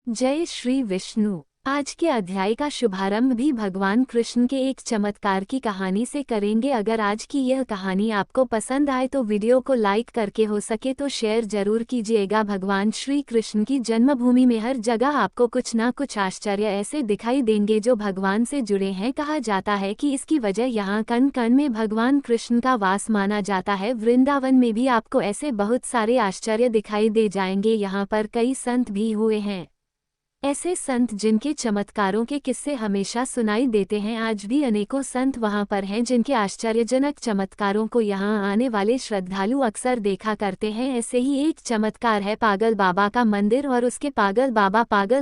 जय श्री विष्णु। आज के अध्याय का शुभारंभ भी भगवान कृष्ण के एक चमत्कार की कहानी से करेंगे। अगर आज की यह कहानी आपको पसंद आए तो वीडियो को लाइक करके हो सके तो शेयर जरूर कीजिएगा। भगवान श्री कृष्ण की जन्मभूमि में हर जगह आपको कुछ ना कुछ आश्चर्य ऐसे दिखाई देंगे जो भगवान से जुड़े हैं। कहा जाता है कि इसकी वजह यहाँ कण कण में भगवान कृष्ण का वास माना जाता है। वृंदावन में भी आपको ऐसे बहुत सारे आश्चर्य दिखाई दे जाएंगे। यहाँ पर कई संत भी हुए हैं, ऐसे संत जिनके चमत्कारों के किस्से हमेशा सुनाई देते हैं। आज भी अनेकों संत वहां पर हैं जिनके आश्चर्यजनक चमत्कारों को यहां आने वाले श्रद्धालु अक्सर देखा करते हैं। ऐसे ही एक चमत्कार है पागल बाबा का मंदिर और उसके पागल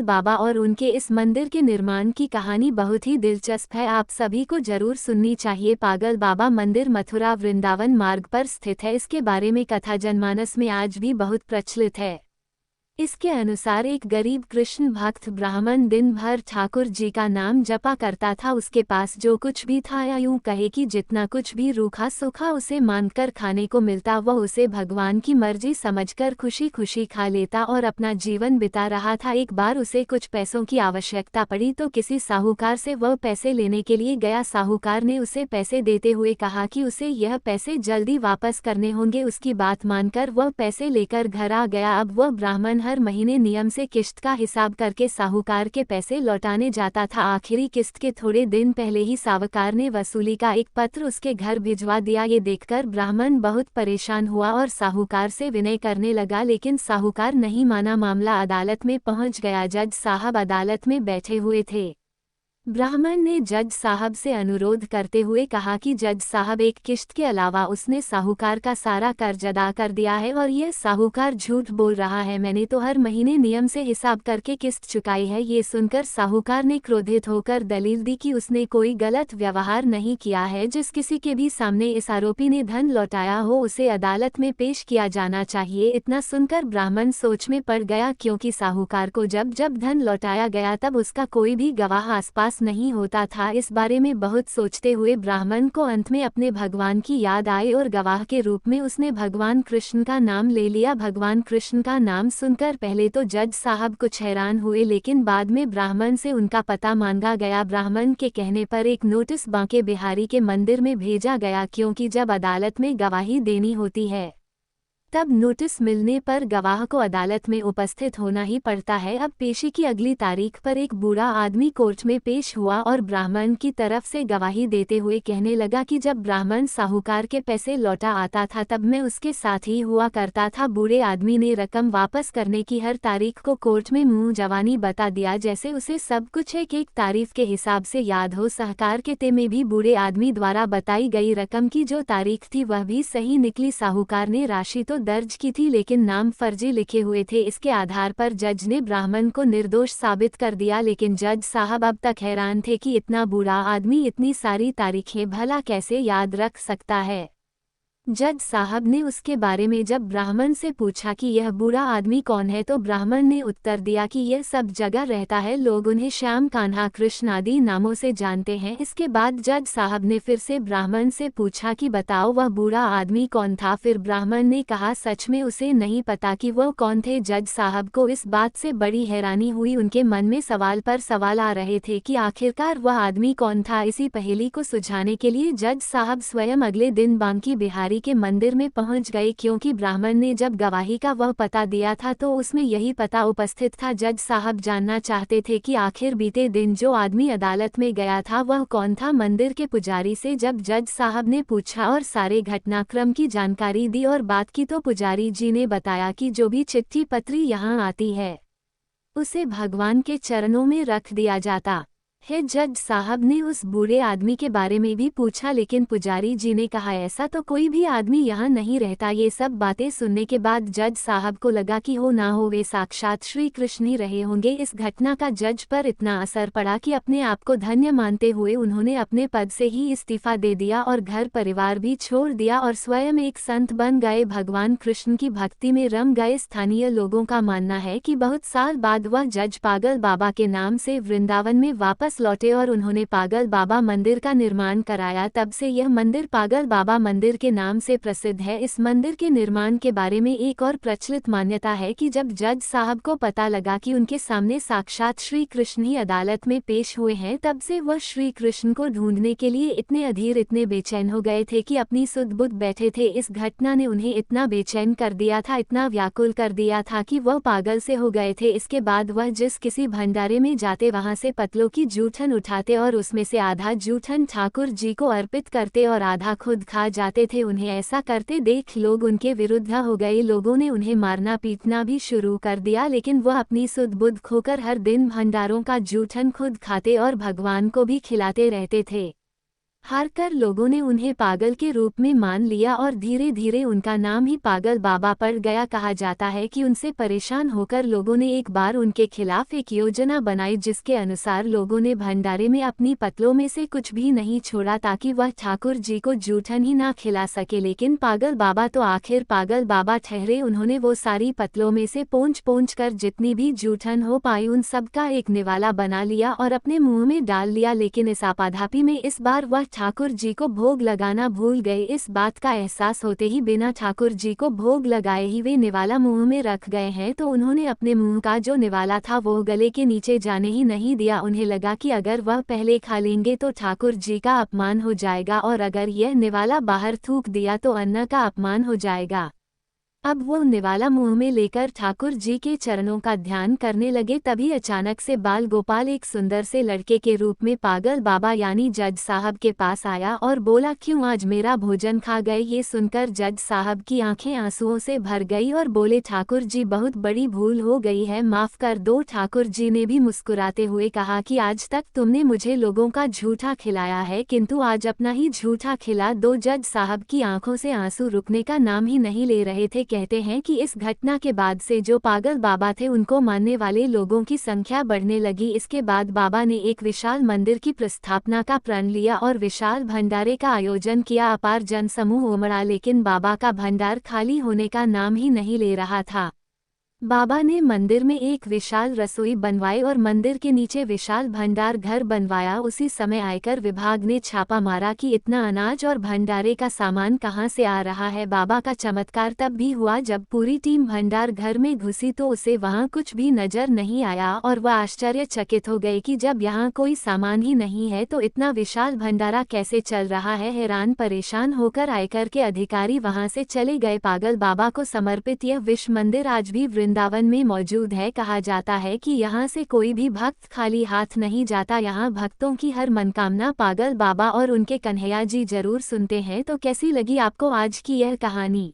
बाबा और उनके इस मंदिर के निर्माण की कहानी बहुत ही दिलचस्प है, आप सभी को जरूर सुननी चाहिए। पागल बाबा मंदिर मथुरा वृंदावन मार्ग पर स्थित है। इसके बारे में कथा जनमानस में आज भी बहुत प्रचलित है। इसके अनुसार एक गरीब कृष्ण भक्त ब्राह्मण दिन भर ठाकुर जी का नाम जपा करता था। उसके पास जो कुछ भी था या यूं कहे कि जितना कुछ भी रूखा सूखा उसे मानकर खाने को मिलता वह उसे भगवान की मर्जी समझकर खुशी खुशी खा लेता और अपना जीवन बिता रहा था। एक बार उसे कुछ पैसों की आवश्यकता पड़ी तो किसी साहूकार से वह पैसे लेने के लिए गया। साहूकार ने उसे पैसे देते हुए कहा कि उसे यह पैसे जल्दी वापस करने होंगे। उसकी बात मानकर वह पैसे लेकर घर आ गया। अब वह ब्राह्मण हर महीने नियम से किस्त का हिसाब करके साहूकार के पैसे लौटाने जाता था। आखिरी किस्त के थोड़े दिन पहले ही साहूकार ने वसूली का एक पत्र उसके घर भिजवा दिया। ये देखकर ब्राह्मण बहुत परेशान हुआ और साहूकार से विनय करने लगा, लेकिन साहूकार नहीं माना। मामला अदालत में पहुंच गया। जज साहब अदालत में बैठे हुए थे। ब्राह्मण ने जज साहब से अनुरोध करते हुए कहा कि जज साहब, एक किश्त के अलावा उसने साहूकार का सारा कर्ज अदा कर दिया है और यह साहूकार झूठ बोल रहा है। मैंने तो हर महीने नियम से हिसाब करके किस्त चुकाई है। ये सुनकर साहूकार ने क्रोधित होकर दलील दी कि उसने कोई गलत व्यवहार नहीं किया है। जिस किसी के भी सामने इस आरोपी ने धन लौटाया हो उसे अदालत में पेश किया जाना चाहिए। इतना सुनकर ब्राह्मण सोच में पड़ गया, क्योंकि साहूकार को जब जब धन लौटाया गया तब उसका कोई भी गवाह आसपास नहीं होता था। इस बारे में बहुत सोचते हुए ब्राह्मण को अंत में अपने भगवान की याद आई और गवाह के रूप में उसने भगवान कृष्ण का नाम ले लिया। भगवान कृष्ण का नाम सुनकर पहले तो जज साहब कुछ हैरान हुए, लेकिन बाद में ब्राह्मण से उनका पता मांगा गया। ब्राह्मण के कहने पर एक नोटिस बांके बिहारी के मंदिर में भेजा गया, क्योंकि जब अदालत में गवाही देनी होती है तब नोटिस मिलने पर गवाह को अदालत में उपस्थित होना ही पड़ता है। अब पेशी की अगली तारीख पर एक बूढ़ा आदमी कोर्ट में पेश हुआ और ब्राह्मण की तरफ से गवाही देते हुए कहने लगा कि जब ब्राह्मण साहूकार के पैसे लौटा आता था तब मैं उसके साथ ही हुआ करता था। बूढ़े आदमी ने रकम वापस करने की हर तारीख को कोर्ट में मुंह जवानी बता दिया, जैसे उसे सब कुछ एक एक तारीख के हिसाब से याद हो। सहकार के ते में भी बूढ़े आदमी द्वारा बताई गई रकम की जो तारीख थी वह भी सही निकली। साहूकार ने राशि तो दर्ज की थी लेकिन नाम फर्जी लिखे हुए थे। इसके आधार पर जज ने ब्राह्मण को निर्दोष साबित कर दिया, लेकिन जज साहब अब तक हैरान थे कि इतना बूढ़ा आदमी इतनी सारी तारीखें भला कैसे याद रख सकता है। जज साहब ने उसके बारे में जब ब्राह्मण से पूछा कि यह बूढ़ा आदमी कौन है तो ब्राह्मण ने उत्तर दिया कि यह सब जगह रहता है, लोग उन्हें श्याम, कान्हा, कृष्ण आदि नामों से जानते हैं। इसके बाद जज साहब ने फिर से ब्राह्मण से पूछा कि बताओ वह बूढ़ा आदमी कौन था। फिर ब्राह्मण ने कहा सच में उसे नहीं पता कि वह कौन थे। जज साहब को इस बात से बड़ी हैरानी हुई। उनके मन में सवाल पर सवाल आ रहे थे कि आखिरकार वह आदमी कौन था। इसी पहेली को सुलझाने के लिए जज साहब स्वयं अगले दिन बांकी बिहारी के मंदिर में पहुंच गए, क्योंकि ब्राह्मण ने जब गवाही का वह पता दिया था तो उसमें यही पता उपस्थित था। जज साहब जानना चाहते थे कि आखिर बीते दिन जो आदमी अदालत में गया था वह कौन था। मंदिर के पुजारी से जब जज साहब ने पूछा और सारे घटनाक्रम की जानकारी दी और बात की तो पुजारी जी ने बताया कि जो भी चिट्ठी पत्री यहाँ आती है उसे भगवान के चरणों में रख दिया जाता है। जज साहब ने उस बूढ़े आदमी के बारे में भी पूछा, लेकिन पुजारी जी ने कहा ऐसा तो कोई भी आदमी यहाँ नहीं रहता। ये सब बातें सुनने के बाद जज साहब को लगा कि हो ना हो वे साक्षात श्री कृष्ण ही रहे होंगे। इस घटना का जज पर इतना असर पड़ा कि अपने आप को धन्य मानते हुए उन्होंने अपने पद से ही इस्तीफा दे दिया और घर परिवार भी छोड़ दिया और स्वयं एक संत बन गए। भगवान कृष्ण की भक्ति में रम गए। स्थानीय लोगों का मानना है कि बहुत साल बाद वह जज पागल बाबा के नाम से वृंदावन में वापस वापस लौटे और उन्होंने पागल बाबा मंदिर का निर्माण कराया। तब से यह मंदिर पागल बाबा मंदिर के नाम से प्रसिद्ध है। इस मंदिर के निर्माण के बारे में एक और प्रचलित मान्यता है कि जब जज साहब को पता लगा कि उनके सामने साक्षात श्री कृष्ण ही अदालत में पेश हुए हैं, तब से वह श्री कृष्ण को ढूंढने के लिए इतने अधीर, इतने बेचैन हो गए थे कि अपनी सुध बुध बैठे थे। इस घटना ने उन्हें इतना बेचैन कर दिया था, इतना व्याकुल कर दिया था कि वह पागल से हो गए थे। इसके बाद वह जिस किसी भंडारे में जाते वहां से पतलों की जूठन उठाते और उसमें से आधा जूठन ठाकुर जी को अर्पित करते और आधा खुद खा जाते थे। उन्हें ऐसा करते देख लोग उनके विरुद्ध हो गए। लोगों ने उन्हें मारना पीटना भी शुरू कर दिया, लेकिन वह अपनी सुध बुध खोकर हर दिन भंडारों का जूठन खुद खाते और भगवान को भी खिलाते रहते थे। हार कर लोगों ने उन्हें पागल के रूप में मान लिया और धीरे धीरे उनका नाम ही पागल बाबा पड़ गया। कहा जाता है कि उनसे परेशान होकर लोगों ने एक बार उनके खिलाफ एक योजना बनाई, जिसके अनुसार लोगों ने भंडारे में अपनी पतलों में से कुछ भी नहीं छोड़ा ताकि वह ठाकुर जी को जूठन ही ना खिला सके। लेकिन पागल बाबा तो आखिर पागल बाबा ठहरे। उन्होंने वो सारी पतलों में से पोंछ कर जितनी भी जूठन हो पाई उन सब का एक निवाला बना लिया और अपने मुंह में डाल लिया। लेकिन इस आपाधापी में इस बार वह ठाकुर जी को भोग लगाना भूल गए। इस बात का एहसास होते ही बिना ठाकुर जी को भोग लगाए ही वे निवाला मुंह में रख गए हैं, तो उन्होंने अपने मुंह का जो निवाला था वो गले के नीचे जाने ही नहीं दिया। उन्हें लगा कि अगर वह पहले खा लेंगे तो ठाकुर जी का अपमान हो जाएगा और अगर यह निवाला बाहर थूक दिया तो अन्न का अपमान हो जाएगा। अब वो निवाला मुंह में लेकर ठाकुर जी के चरणों का ध्यान करने लगे। तभी अचानक से बाल गोपाल एक सुंदर से लड़के के रूप में पागल बाबा यानी जज साहब के पास आया और बोला, क्यों आज मेरा भोजन खा गए? ये सुनकर जज साहब की आंखें आंसुओं से भर गई और बोले, ठाकुर जी बहुत बड़ी भूल हो गई है, माफ कर दो। ठाकुर जी ने भी मुस्कुराते हुए कहा कि आज तक तुमने मुझे लोगों का झूठा खिलाया है, किंतु आज अपना ही झूठा खिला दो। जज साहब की आंखों से आंसू रुकने का नाम ही नहीं ले रहे थे। कहते हैं कि इस घटना के बाद से जो पागल बाबा थे उनको मानने वाले लोगों की संख्या बढ़ने लगी। इसके बाद बाबा ने एक विशाल मंदिर की प्रस्थापना का प्रण लिया और विशाल भंडारे का आयोजन किया। अपार जनसमूह उमड़ा, लेकिन बाबा का भंडार खाली होने का नाम ही नहीं ले रहा था। बाबा ने मंदिर में एक विशाल रसोई बनवाई और मंदिर के नीचे विशाल भंडार घर बनवाया। उसी समय आयकर विभाग ने छापा मारा कि इतना अनाज और भंडारे का सामान कहां से आ रहा है। बाबा का चमत्कार तब भी हुआ जब पूरी टीम भंडार घर में घुसी तो उसे वहां कुछ भी नजर नहीं आया और वह आश्चर्यचकित हो गए कि जब यहाँ कोई सामान ही नहीं है तो इतना विशाल भंडारा कैसे चल रहा है। हैरान परेशान होकर आयकर के अधिकारी वहां से चले गए। पागल बाबा को समर्पित यह विश्व मंदिर आज भी वृंदावन में मौजूद है। कहा जाता है कि यहाँ से कोई भी भक्त खाली हाथ नहीं जाता। यहाँ भक्तों की हर मनकामना पागल बाबा और उनके कन्हैया जी जरूर सुनते हैं। तो कैसी लगी आपको आज की यह कहानी?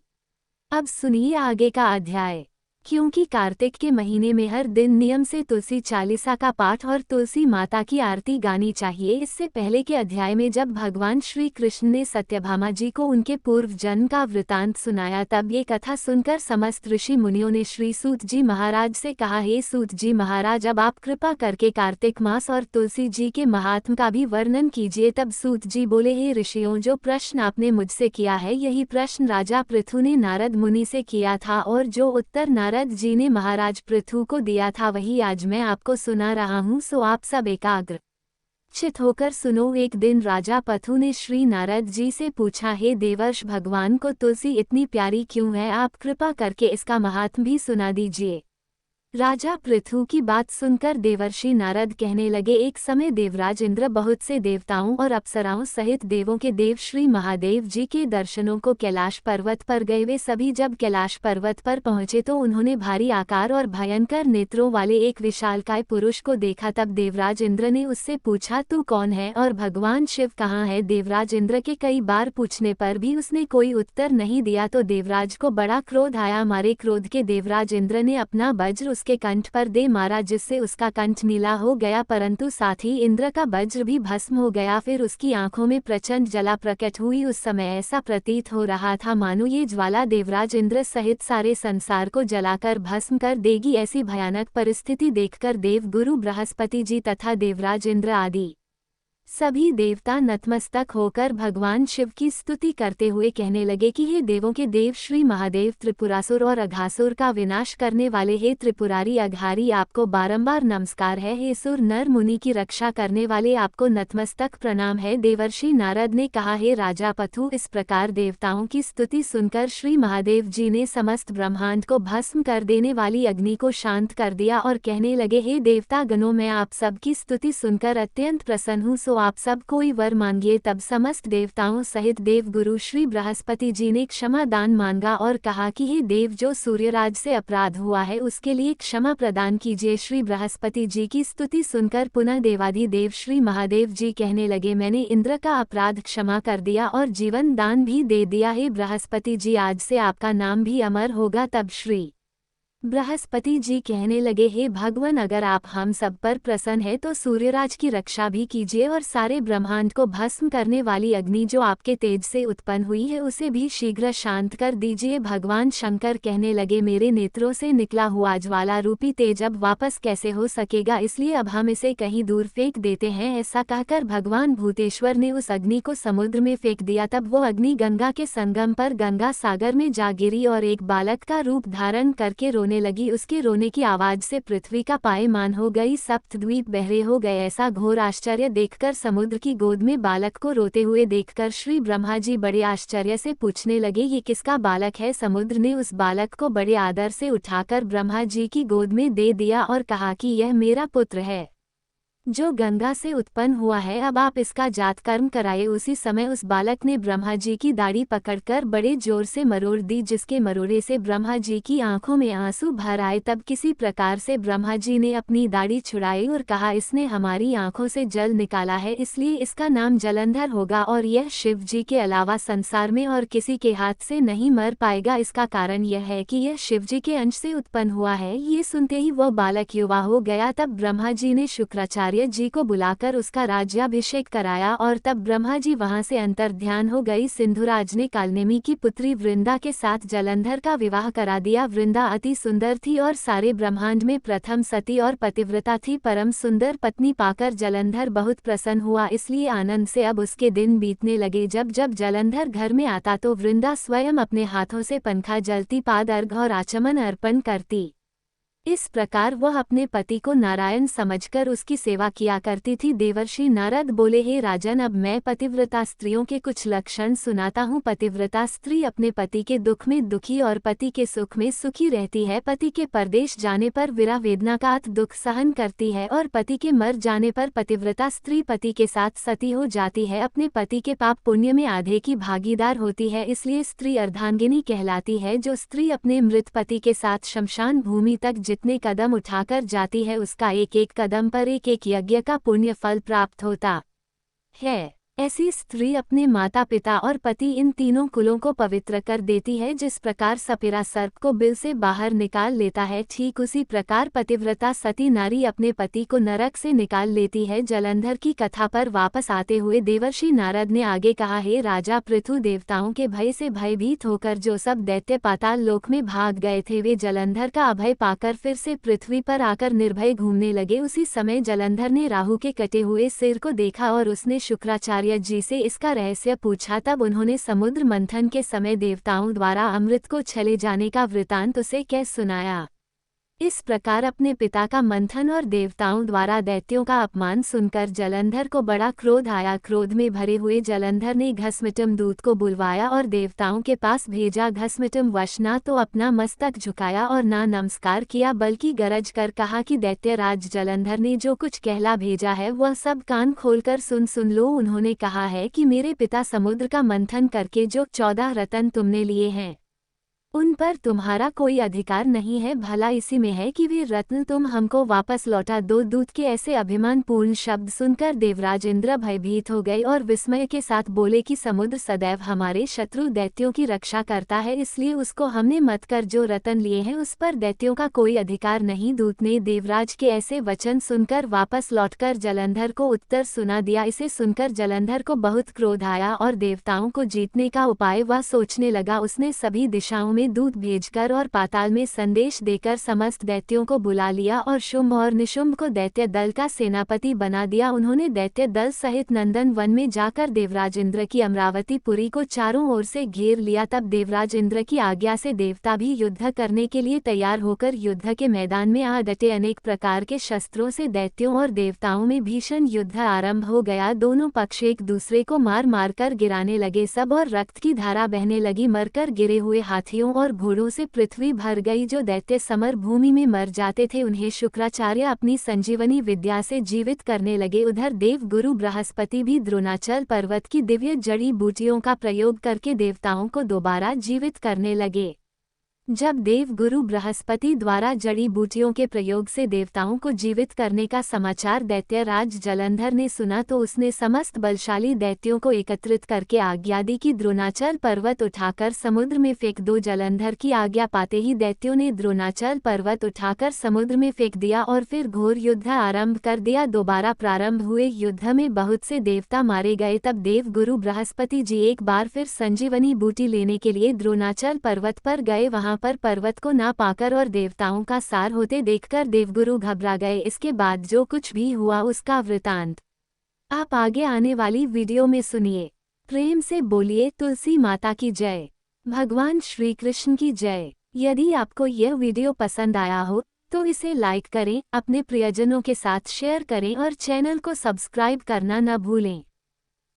अब सुनिए आगे का अध्याय। क्योंकि कार्तिक के महीने में हर दिन नियम से तुलसी चालीसा का पाठ और तुलसी माता की आरती गानी चाहिए। इससे पहले के अध्याय में जब भगवान श्री कृष्ण ने सत्यभामा जी को उनके पूर्व जन्म का वृतांत सुनाया, तब ये कथा सुनकर समस्त ऋषि मुनियों ने श्री सूत जी महाराज से कहा, हे सूत जी महाराज, अब आप कृपा करके कार्तिक मास और तुलसी जी के महात्म का भी वर्णन कीजिए। तब सूत जी बोले, हे ऋषियों, जो प्रश्न आपने मुझसे किया है यही प्रश्न राजा पृथु ने नारद मुनि से किया था और जो उत्तर नारद जी ने महाराज पृथु को दिया था वही आज मैं आपको सुना रहा हूँ। सो आप सब एकाग्र चित होकर सुनो। एक दिन राजा पृथु ने श्री नारद जी से पूछा, हे देवर्ष, भगवान को तुलसी इतनी प्यारी क्यों है? आप कृपा करके इसका महात्म भी सुना दीजिए। राजा पृथु की बात सुनकर देवर्षि नारद कहने लगे, एक समय देवराज इंद्र बहुत से देवताओं और अप्सराओं सहित देवों के देव श्री महादेव जी के दर्शनों को कैलाश पर्वत पर गए। वे सभी जब कैलाश पर्वत पर पहुंचे तो उन्होंने भारी आकार और भयंकर नेत्रों वाले एक विशालकाय पुरुष को देखा। तब देवराज इंद्र ने उससे पूछा, तू कौन है और भगवान शिव कहाँ है? देवराज इंद्र के कई बार पूछने पर भी उसने कोई उत्तर नहीं दिया तो देवराज को बड़ा क्रोध आया। मारे क्रोध के देवराज इंद्र ने अपना वज्र उसके कंठ पर दे मारा, जिससे उसका कंठ नीला हो गया, परंतु साथ ही इंद्र का वज्र भी भस्म हो गया। फिर उसकी आंखों में प्रचंड ज्वाला प्रकट हुई। उस समय ऐसा प्रतीत हो रहा था मानो ये ज्वाला देवराज इंद्र सहित सारे संसार को जलाकर भस्म कर देगी। ऐसी भयानक परिस्थिति देखकर देव गुरु बृहस्पति जी तथा देवराज इंद्र आदि सभी देवता नतमस्तक होकर भगवान शिव की स्तुति करते हुए कहने लगे कि हे देवों के देव श्री महादेव, त्रिपुरासुर और अघासुर का विनाश करने वाले, हे त्रिपुरारी अघारी, आपको बारंबार नमस्कार है। हे सुर नर मुनि की रक्षा करने वाले, आपको नतमस्तक प्रणाम है। देवर्षि नारद ने कहा, हे राजा पथु, इस प्रकार देवताओं की स्तुति सुनकर श्री महादेव जी ने समस्त ब्रह्मांड को भस्म कर देने वाली अग्नि को शांत कर दिया और कहने लगे, हे देवता गणों, मैं आप सबकी स्तुति सुनकर अत्यंत प्रसन्न हूँ, सो आप सब कोई वर मांगिए। तब समस्त देवताओं सहित देवगुरु श्री बृहस्पति जी ने क्षमा दान मांगा और कहा कि हे देव, जो सूर्यराज से अपराध हुआ है उसके लिए क्षमा प्रदान कीजिए। श्री बृहस्पति जी की स्तुति सुनकर पुनः देवाधिदेव श्री महादेव जी कहने लगे, मैंने इंद्र का अपराध क्षमा कर दिया और जीवन दान भी दे दिया। हे बृहस्पति जी, आज से आपका नाम भी अमर होगा। तब श्री बृहस्पति जी कहने लगे, हे भगवान, अगर आप हम सब पर प्रसन्न है तो सूर्यराज की रक्षा भी कीजिए और सारे ब्रह्मांड को भस्म करने वाली अग्नि जो आपके तेज से उत्पन्न हुई है उसे भी शीघ्र शांत कर दीजिए। भगवान शंकर कहने लगे, मेरे नेत्रों से निकला हुआ ज्वाला रूपी तेज अब वापस कैसे हो सकेगा, इसलिए अब हम इसे कहीं दूर फेंक देते हैं। ऐसा कहकर भगवान भूतेश्वर ने उस अग्नि को समुद्र में फेंक दिया। तब वो अग्नि गंगा के संगम पर गंगा सागर में जा गिरी और एक बालक का रूप धारण करके रोने लगी। उसके रोने की आवाज से पृथ्वी का पायमान हो गई, सप्तद्वीप बहरे हो गए। ऐसा घोर आश्चर्य देखकर समुद्र की गोद में बालक को रोते हुए देखकर श्री ब्रह्मा जी बड़े आश्चर्य से पूछने लगे, ये किसका बालक है। समुद्र ने उस बालक को बड़े आदर से उठाकर ब्रह्मा जी की गोद में दे दिया और कहा कि यह मेरा पुत्र है जो गंगा से उत्पन्न हुआ है, अब आप इसका जात कर्म कराए। उसी समय उस बालक ने ब्रह्मा जी की दाढ़ी पकड़कर बड़े जोर से मरोड़ दी, जिसके मरोड़े से ब्रह्मा जी की आंखों में आंसू भर आए। तब किसी प्रकार से ब्रह्मा जी ने अपनी दाढ़ी छुड़ाई और कहा, इसने हमारी आंखों से जल निकाला है, इसलिए इसका नाम जलंधर होगा और यह शिव जी के अलावा संसार में और किसी के हाथ से नहीं मर पाएगा। इसका कारण यह है कि यह शिव जी के अंश से उत्पन्न हुआ है। ये सुनते ही वह बालक युवा हो गया। तब ब्रह्मा जी ने शुक्राचार्य जी को बुलाकर उसका राज्याभिषेक कराया और तब ब्रह्मा जी वहां से अंतर ध्यान हो गई। सिंधुराज ने कालनेमी की पुत्री वृंदा के साथ जलंधर का विवाह करा दिया। वृंदा अति सुंदर थी और सारे ब्रह्मांड में प्रथम सती और पतिव्रता थी। परम सुंदर पत्नी पाकर जलंधर बहुत प्रसन्न हुआ, इसलिए आनंद से अब उसके दिन बीतने लगे। जब जब जलंधर घर में आता तो वृंदा स्वयं अपने हाथों से पंखा जलती, पाद अर्घ और आचमन अर्पण करती। इस प्रकार वह अपने पति को नारायण समझकर उसकी सेवा किया करती थी। देवर्षि नारद बोले, हे राजन, अब मैं पतिव्रता स्त्रियों के कुछ लक्षण सुनाता हूँ। पतिव्रता स्त्री अपने पति के दुख में दुखी और पति के सुख में सुखी रहती है। पति के परदेश जाने पर विरह वेदना का अति दुख सहन करती है और पति के मर जाने पर पतिव्रता स्त्री पति के साथ सती हो जाती है। अपने पति के पाप पुण्य में आधे की भागीदार होती है, इसलिए स्त्री अर्धांगिनी कहलाती है। जो स्त्री अपने मृत पति के साथ शमशान भूमि तक जितने कदम उठाकर जाती है, उसका एक एक कदम पर एक एक यज्ञ का पुण्य फल प्राप्त होता है। ऐसी स्त्री अपने माता पिता और पति इन तीनों कुलों को पवित्र कर देती है। जिस प्रकार सपेरा सर्प को बिल से बाहर निकाल लेता है, ठीक उसी प्रकार पतिव्रता सती नारी अपने पति को नरक से निकाल लेती है। जलंधर की कथा पर वापस आते हुए देवर्षि नारद ने आगे कहा, हे राजा पृथु, देवताओं के भय से भयभीत होकर जो सब दैत्य पाताल लोक में भाग गए थे, वे जलंधर का अभय पाकर फिर से पृथ्वी पर आकर निर्भय घूमने लगे। उसी समय जलंधर ने राहु के कटे हुए सिर को देखा और उसने शुक्राचार्य जी से इसका रहस्य पूछा। तब उन्होंने समुद्र मंथन के समय देवताओं द्वारा अमृत को छले जाने का वृतांत उसे कह सुनाया। इस प्रकार अपने पिता का मंथन और देवताओं द्वारा दैत्यों का अपमान सुनकर जलंधर को बड़ा क्रोध आया। क्रोध में भरे हुए जलंधर ने घसमिटम दूत को बुलवाया और देवताओं के पास भेजा। घसमिटम वश ना तो अपना मस्तक झुकाया और ना नमस्कार किया, बल्कि गरज कर कहा कि दैत्यराज जलंधर ने जो कुछ कहला भेजा है वह सब कान खोलकर सुन लो। उन्होंने कहा है कि मेरे पिता समुद्र का मंथन करके जो 14 रत्न तुमने लिए हैं उन पर तुम्हारा कोई अधिकार नहीं है। भला इसी में है कि वे रत्न तुम हमको वापस लौटा दो। दूत के ऐसे अभिमान पूर्ण शब्द सुनकर देवराज इंद्र भयभीत हो गए और विस्मय के साथ बोले कि समुद्र सदैव हमारे शत्रु दैत्यों की रक्षा करता है, इसलिए उसको हमने मत कर जो रत्न लिए हैं उस पर दैत्यों का कोई अधिकार नहीं। दूत ने देवराज के ऐसे वचन सुनकर वापस लौटकर जलंधर को उत्तर सुना दिया। इसे सुनकर जलंधर को बहुत क्रोध आया और देवताओं को जीतने का उपाय वह सोचने लगा। उसने सभी दिशाओं में दूत भेजकर और पाताल में संदेश देकर समस्त दैत्यों को बुला लिया और शुंभ और निशुंभ को दैत्य दल का सेनापति बना दिया। उन्होंने दैत्य दल सहित नंदन वन में जाकर देवराज इंद्र की अमरावती पुरी को चारों ओर से घेर लिया। तब देवराज इंद्र की आज्ञा से देवता भी युद्ध करने के लिए तैयार होकर युद्ध के मैदान में आ डटे। अनेक प्रकार के शस्त्रों से दैत्यों और देवताओं में भीषण युद्ध आरंभ हो गया। दोनों पक्ष एक दूसरे को मार मार कर गिराने लगे सब और रक्त की धारा बहने लगी। मरकर गिरे हुए हाथियों और घोड़ों से पृथ्वी भर गई। जो दैत्य समर भूमि में मर जाते थे उन्हें शुक्राचार्य अपनी संजीवनी विद्या से जीवित करने लगे। उधर देव गुरु बृहस्पति भी द्रोणाचल पर्वत की दिव्य जड़ी बूटियों का प्रयोग करके देवताओं को दोबारा जीवित करने लगे। जब देव गुरु बृहस्पति द्वारा जड़ी बूटियों के प्रयोग से देवताओं को जीवित करने का समाचार दैत्य राज जलंधर ने सुना तो उसने समस्त बलशाली दैत्यों को एकत्रित करके आज्ञा दी कि द्रोणाचल पर्वत उठाकर समुद्र में फेंक दो। जलंधर की आज्ञा पाते ही दैत्यों ने द्रोणाचल पर्वत उठाकर समुद्र में फेंक दिया और फिर घोर युद्ध आरंभ कर दिया। दोबारा प्रारंभ हुए युद्ध में बहुत से देवता मारे गए। तब देव गुरु बृहस्पति जी एक बार फिर संजीवनी बूटी लेने के लिए द्रोणाचल पर्वत पर गए। वहां पर पर्वत को ना पाकर और देवताओं का सार होते देखकर देवगुरु घबरा गए। इसके बाद जो कुछ भी हुआ उसका वृतांत आप आगे आने वाली वीडियो में सुनिए। प्रेम से बोलिए तुलसी माता की जय, भगवान श्री कृष्ण की जय। यदि आपको यह वीडियो पसंद आया हो तो इसे लाइक करें, अपने प्रियजनों के साथ शेयर करें और चैनल को सब्सक्राइब करना न भूलें।